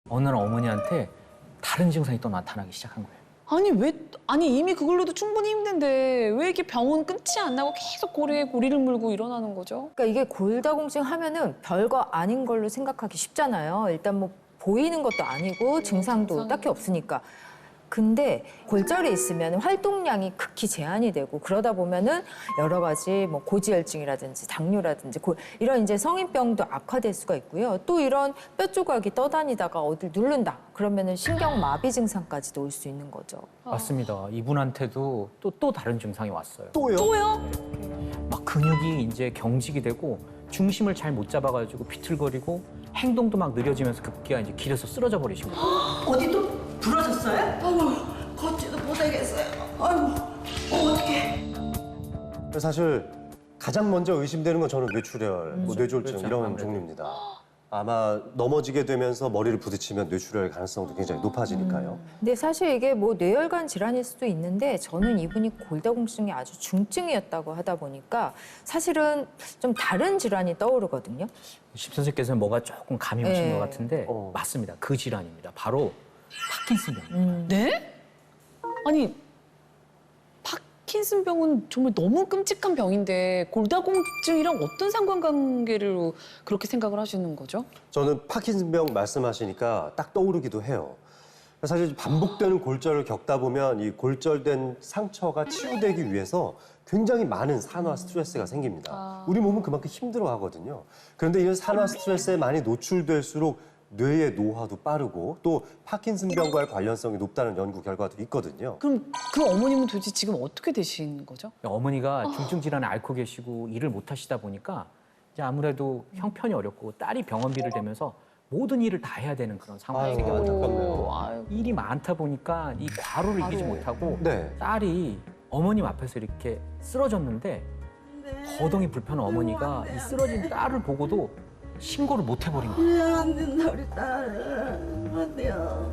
어느 날 어머니한테 다른 증상이 또 나타나기 시작한 거예요. 아니 이미 그걸로도 충분히 힘든데 왜 이렇게 병원 끝이 안 나고 계속 고리에 고리를 물고 일어나는 거죠? 그러니까 이게 골다공증 하면은 별거 아닌 걸로 생각하기 쉽잖아요. 일단 뭐 보이는 것도 아니고 증상도 딱히 없으니까. 근데 골절이 있으면 활동량이 극히 제한이 되고 그러다 보면은 여러 가지 뭐 고지혈증이라든지 당뇨라든지 이런 이제 성인병도 악화될 수가 있고요. 또 이런 뼈 조각이 떠다니다가 어딜 누른다. 그러면은 신경마비 증상까지도 올 수 있는 거죠. 맞습니다. 이분한테도 또 다른 증상이 왔어요. 또요? 막 근육이 이제 경직이 되고 중심을 잘 못 잡아가지고 비틀거리고 행동도 막 느려지면서 급기야 이제 길에서 쓰러져 버리신 거예요. 어디 또 부러졌어요? 아이고, 걷지도 못하겠어요. 아이고, 어떡해. 사실 가장 먼저 의심되는 건 저는 뇌출혈, 뭐 뇌졸중 그렇죠. 이런 아무래도. 종류입니다. 아마 넘어지게 되면서 머리를 부딪히면 뇌출혈 가능성도 굉장히 높아지니까요. 근데 사실 이게 뭐 뇌혈관 질환일 수도 있는데 저는 이분이 골다공증이 아주 중증이었다고 하다 보니까 사실은 좀 다른 질환이 떠오르거든요. 십 선생님께서는 뭐가 조금 감이 오신 네. 것 같은데 맞습니다. 그 질환입니다. 바로 파킨슨병. 네? 아니 파킨슨병은 정말 너무 끔찍한 병인데 골다공증이랑 어떤 상관관계로 그렇게 생각을 하시는 거죠? 저는 파킨슨병 말씀하시니까 딱 떠오르기도 해요. 사실 반복되는 골절을 겪다 보면 이 골절된 상처가 치유되기 위해서 굉장히 많은 산화 스트레스가 생깁니다. 우리 몸은 그만큼 힘들어 하거든요. 그런데 이런 산화 스트레스에 많이 노출될수록 뇌의 노화도 빠르고 또 파킨슨병과의 관련성이 높다는 연구 결과도 있거든요. 그럼 그 어머님은 도대체 지금 어떻게 되신 거죠? 어머니가 중증 질환에 앓고 계시고 일을 못 하시다 보니까 이제 아무래도 형편이 어렵고 딸이 병원비를 대면서 모든 일을 다 해야 되는 그런 상황이 아이고, 생겨요. 안타깝네요. 아이고. 일이 많다 보니까 이 과로를 이기지 못하고 네. 딸이 어머님 앞에서 이렇게 쓰러졌는데 거동이 불편한 어머니가 이 쓰러진 딸을 보고도 신고를 못 해버린 거예요. 안 된다, 우리 딸은. 안 돼요.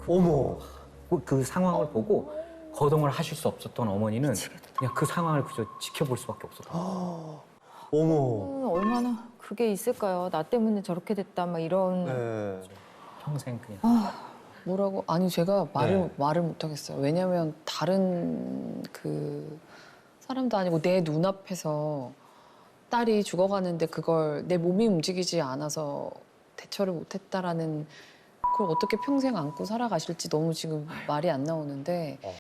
어머. 그 상황을 보고 거동을 하실 수 없었던 어머니는 그냥 그 상황을 그저 지켜볼 수밖에 없었던 어머. 얼마나 그게 있을까요? 나 때문에 저렇게 됐다 막 이런. 네. 평생 그냥. 뭐라고? 아니 제가 네. 말을 못 하겠어요. 왜냐면 다른 그 사람도 아니고 내 눈앞에서 딸이 죽어가는데 그걸 내 몸이 움직이지 않아서 대처를 못했다라는 그걸 어떻게 평생 안고 살아가실지 너무 지금 말이 안 나오는데